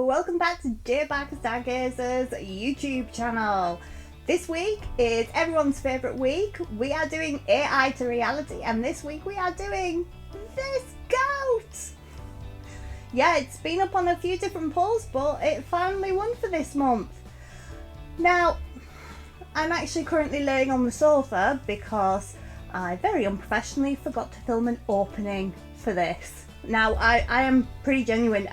welcome back to Barker-Stargazer's YouTube channel. This week is everyone's favourite week. We are doing AI to reality, and this week we are doing this goat. Yeah, it's been up on a few different polls, but it finally won for this month. Now, I'm actually currently laying on the sofa because I very unprofessionally forgot to film an opening for this. Now, I am pretty genuine.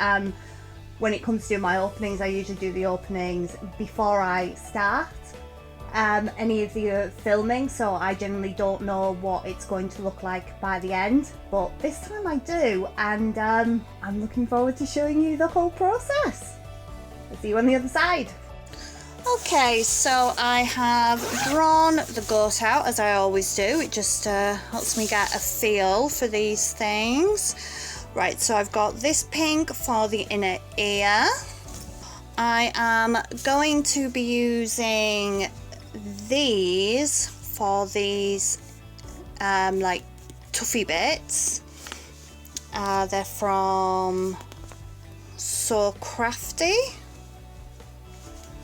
When it comes to my openings, I usually do the openings before I start any of the filming, so I generally don't know what it's going to look like by the end, but this time I do, and I'm looking forward to showing you the whole process. I'll see you on the other side. Okay, so I have drawn the goat out as I always do. It just helps me get a feel for these things. Right, so I've got this pink for the inner ear. I am going to be using these for these like tuffy bits. They're from So Crafty.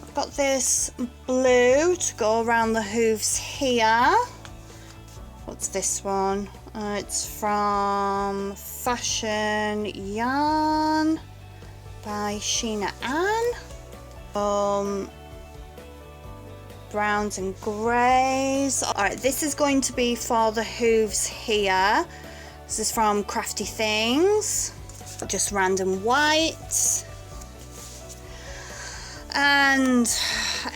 I've got this blue to go around the hooves here. What's this one? It's from Fashion Yarn by Sheena Ann. Browns and greys. Alright, this is going to be for the hooves here. This is from Crafty Things. Just random white. And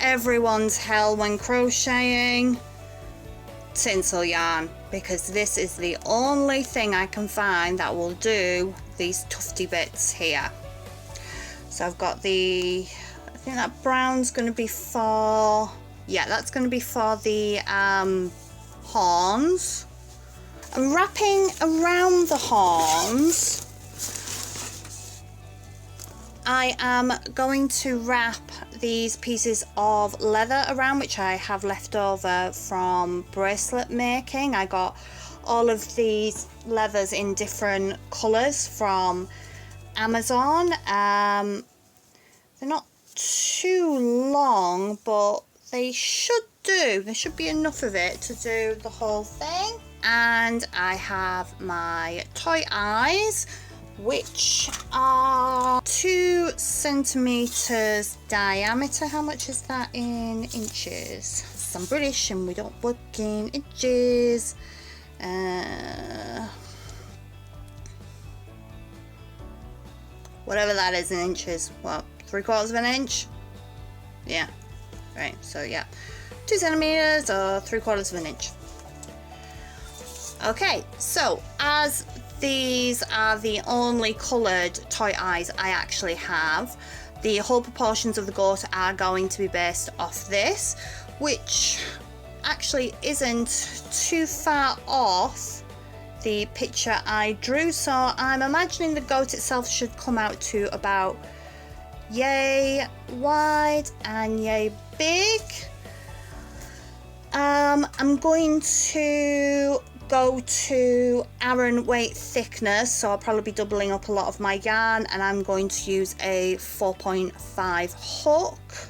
everyone's hell when crocheting, tinsel yarn, because this is the only thing I can find that will do these tufty bits here. So I've got I think that brown's going to be for, yeah, that's going to be for the horns. And wrapping around the horns, I am going to wrap these pieces of leather around, which I have left over from bracelet making. I got all of these leathers in different colours from Amazon. They're not too long, but they should do. There should be enough of it to do the whole thing. And I have my toy eyes, which are 2 centimeters diameter. How much is that in inches? I'm British and we don't work in inches. Whatever that is in inches. What, 3/4 of an inch? Yeah. Right. So yeah, 2 centimeters or 3/4 of an inch. Okay. So as these are the only coloured toy eyes I actually have, the whole proportions of the goat are going to be based off this, which actually isn't too far off the picture I drew, so I'm imagining the goat itself should come out to about yay wide and yay big. I'm going to go to Aran weight thickness, so I'll probably be doubling up a lot of my yarn, and I'm going to use a 4.5 hook,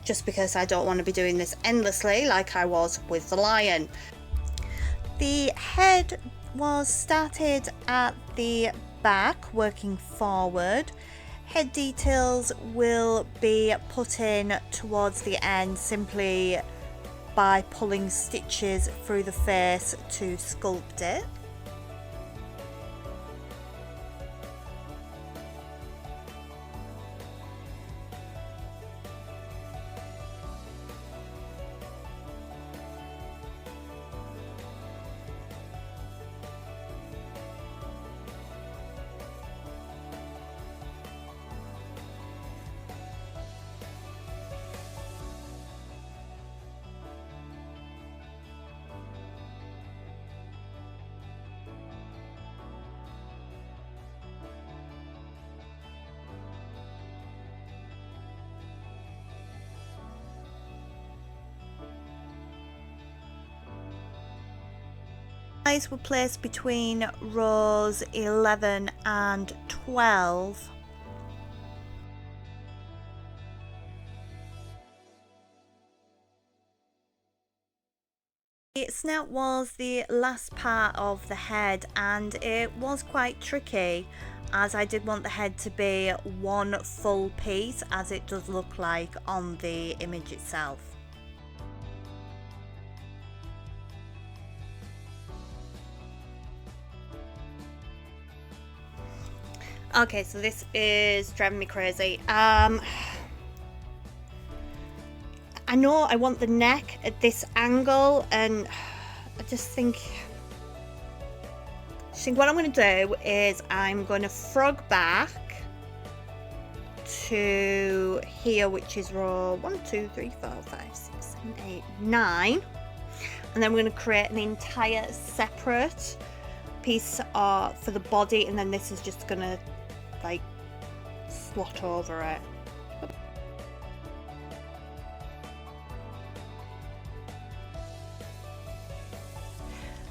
just because I don't want to be doing this endlessly like I was with the lion. The head was started at the back, working forward. Head details will be put in towards the end simply by pulling stitches through the face to sculpt it. Eyes were placed between rows 11 and 12. The snout was the last part of the head, and it was quite tricky as I did want the head to be one full piece, as it does look like on the image itself. Okay, so this is driving me crazy. I know I want the neck at this angle, and I just think what I'm going to do is I'm going to frog back to here, which is row 1, 2, 3, 4, 5, 6, 7, 8, 9, and then we're going to create an entire separate piece for the body, and then this is just going to like slot over it.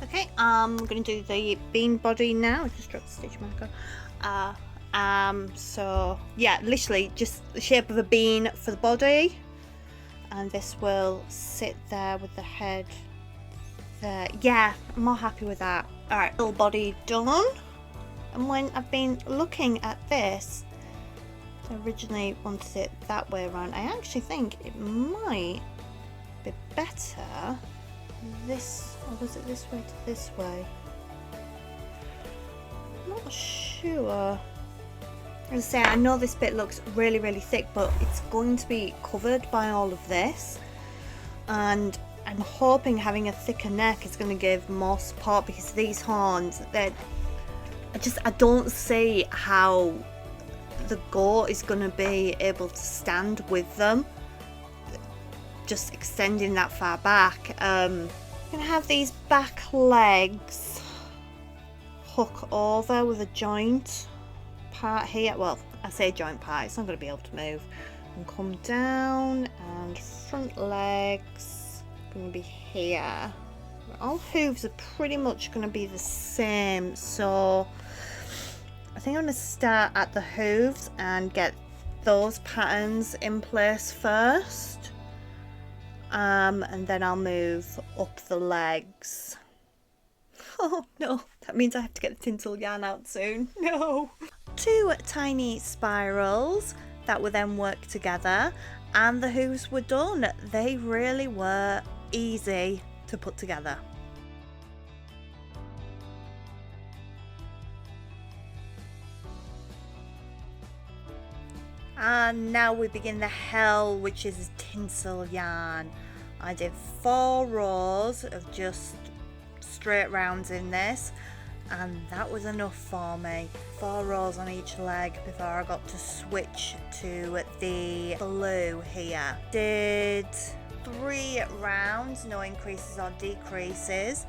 Okay, I'm going to do the bean body now. I just dropped the stitch marker. So yeah, literally just the shape of a bean for the body, and this will sit there with the head there. Yeah, I'm more happy with that. Alright, little body done. And when I've been looking at this, I originally wanted it that way around. I actually think it might be better this, or was it this way to this way? I'm not sure. As I say, I know this bit looks really, really thick, but it's going to be covered by all of this, and I'm hoping having a thicker neck is going to give more support, because these horns, I don't see how the goat is going to be able to stand with them, just extending that far back. I'm going to have these back legs hook over with a joint part here. Well, I say joint part, it's not going to be able to move. And come down, and front legs going to be here. All hooves are pretty much going to be the same, so I think I'm going to start at the hooves and get those patterns in place first, and then I'll move up the legs. Oh no, that means I have to get the tinsel yarn out soon. No. 2 tiny spirals that were then worked together, and the hooves were done. They really were easy to put together. And now we begin the hell, which is tinsel yarn. I did 4 rows of just straight rounds in this, and that was enough for me. 4 rows on each leg before I got to switch to the blue here. Did 3 rounds, no increases or decreases,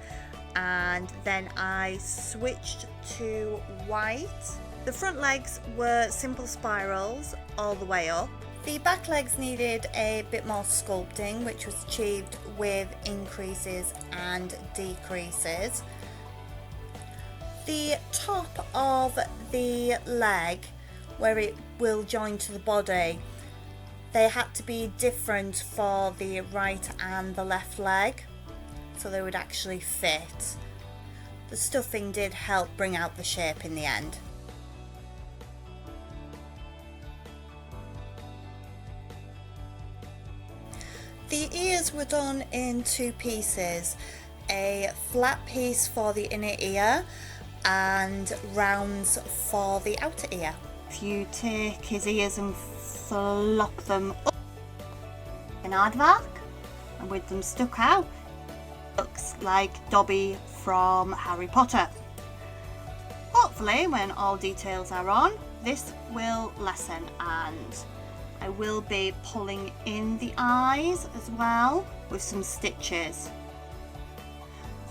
and then I switched to white. The front legs were simple spirals all the way up. The back legs needed a bit more sculpting, which was achieved with increases and decreases. The top of the leg, where it will join to the body, they had to be different for the right and the left leg, so they would actually fit. The stuffing did help bring out the shape in the end. The ears were done in 2 pieces, a flat piece for the inner ear and rounds for the outer ear. If you take his ears and flop them up in aardvark and with them stuck out, looks like Dobby from Harry Potter. Hopefully when all details are on, this will lessen, and I will be pulling in the eyes as well with some stitches.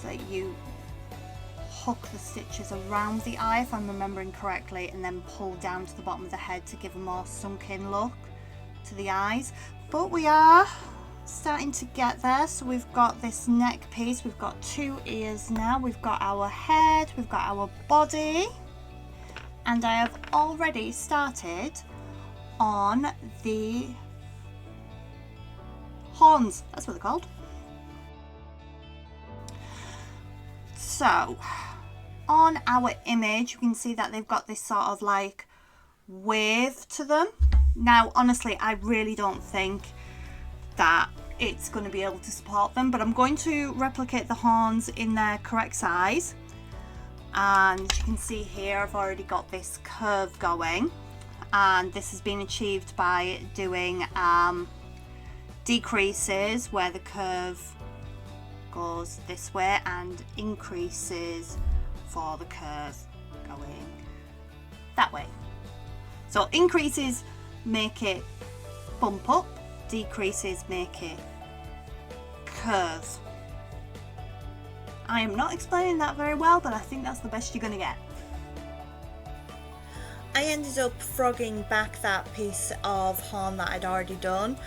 So you hook the stitches around the eye, if I'm remembering correctly, and then pull down to the bottom of the head to give a more sunk in look to the eyes. But we are starting to get there. So we've got this neck piece, we've got 2 ears now, we've got our head, we've got our body, and I have already started on the horns, that's what they're called. So on our image you can see that they've got this sort of like wave to them. Now honestly I really don't think that it's going to be able to support them, but I'm going to replicate the horns in their correct size, and as you can see here I've already got this curve going, and this has been achieved by doing decreases where the curve goes this way and increases for the curve going that way. So increases make it bump up, decreases make it curve. I am not explaining that very well, but I think that's the best you're going to get. I ended up frogging back that piece of horn that I'd already done.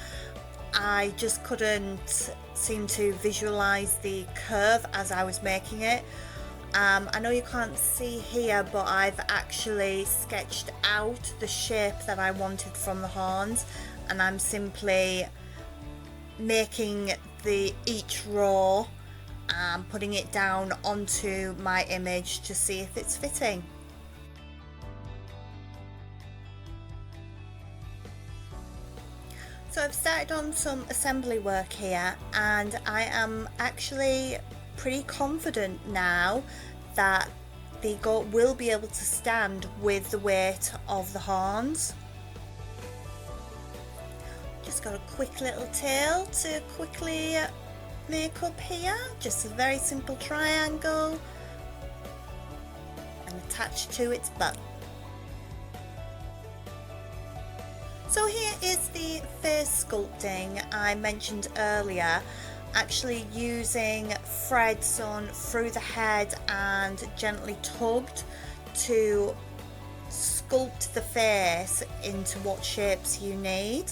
I just couldn't seem to visualize the curve as I was making it. I know you can't see here, but I've actually sketched out the shape that I wanted from the horns, and I'm simply making each row and putting it down onto my image to see if it's fitting. So I've started on some assembly work here, and I am actually pretty confident now that the goat will be able to stand with the weight of the horns. Just got a quick little tail to quickly make up here, just a very simple triangle and attached to its butt. So here is the face sculpting I mentioned earlier, actually using thread sewn through the head and gently tugged to sculpt the face into what shapes you need.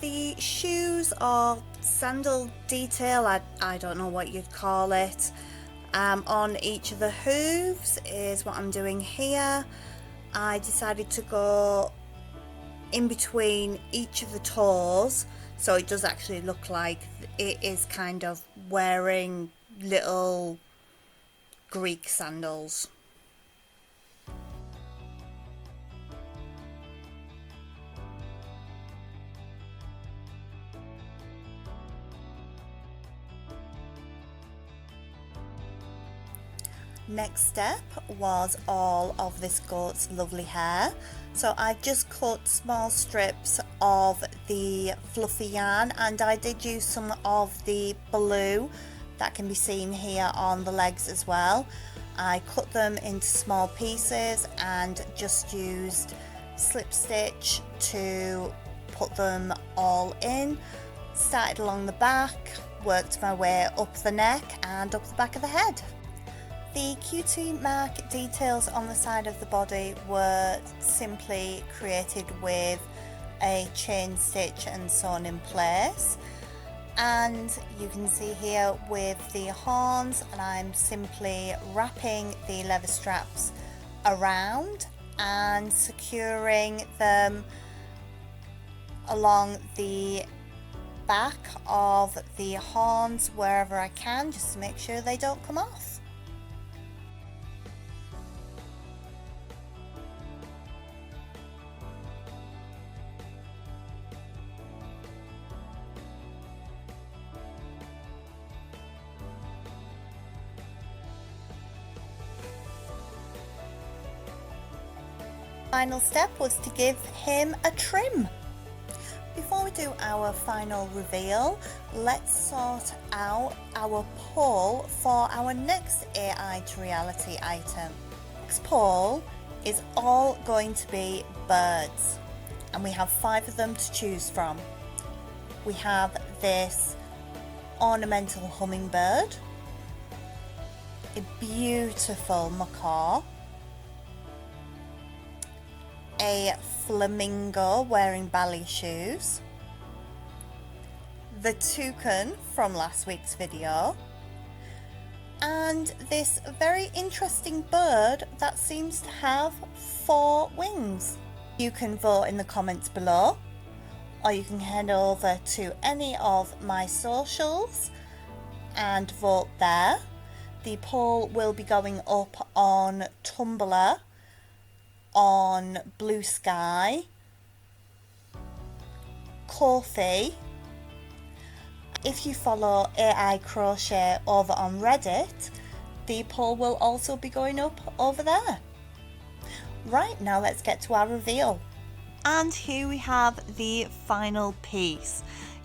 The shoes or sandal detail, I don't know what you'd call it, on each of the hooves is what I'm doing here. I decided to go in between each of the toes, so it does actually look like it is kind of wearing little Greek sandals. Next step was all of this goat's lovely hair. So I've just cut small strips of the fluffy yarn, and I did use some of the blue that can be seen here on the legs as well. I cut them into small pieces and just used slip stitch to put them all in. Started along the back, worked my way up the neck and up the back of the head. The QT mark details on the side of the body were simply created with a chain stitch and sewn in place, and you can see here with the horns, and I'm simply wrapping the leather straps around and securing them along the back of the horns wherever I can, just to make sure they don't come off. Final step was to give him a trim. Before we do our final reveal, let's sort out our poll for our next AI to reality item. Next poll is all going to be birds, and we have 5 of them to choose from. We have this ornamental hummingbird, a beautiful macaw, a flamingo wearing ballet shoes, the toucan from last week's video, and this very interesting bird that seems to have 4 wings. You can vote in the comments below, or you can head over to any of my socials and vote there. The poll will be going up on Tumblr, on Blue Sky, Ko-fi. If you follow AI Crochet over on Reddit, the poll will also be going up over there. Right, now let's get to our reveal. And here we have the final piece.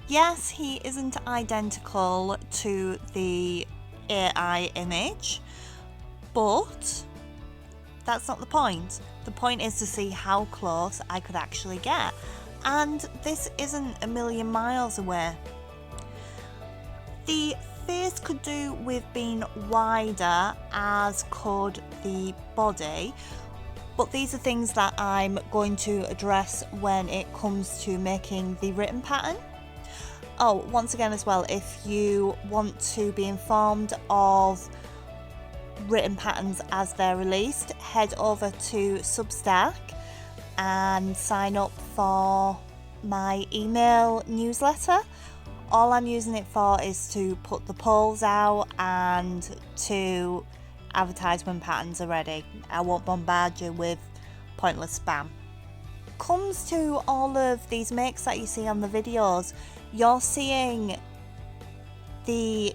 Yes, he isn't identical to the AI image, but that's not the point. The point is to see how close I could actually get. And this isn't a million miles away. The face could do with being wider, as could the body, but these are things that I'm going to address when it comes to making the written pattern. Oh, once again as well, if you want to be informed of written patterns as they're released, head over to Substack and sign up for my email newsletter. All I'm using it for is to put the polls out and to advertise when patterns are ready. I won't bombard you with pointless spam. Comes to all of these makes that you see on the videos, you're seeing the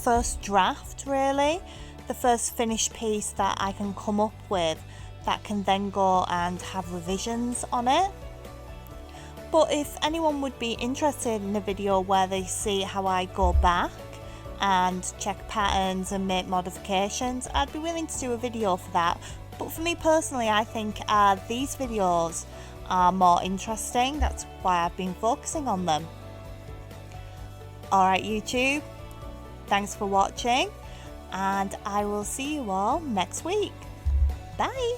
first draft, really, the first finished piece that I can come up with that can then go and have revisions on it. But if anyone would be interested in a video where they see how I go back and check patterns and make modifications, I'd be willing to do a video for that. But for me personally, I think these videos are more interesting. That's why I've been focusing on them. Alright YouTube, thanks for watching, and I will see you all next week. Bye!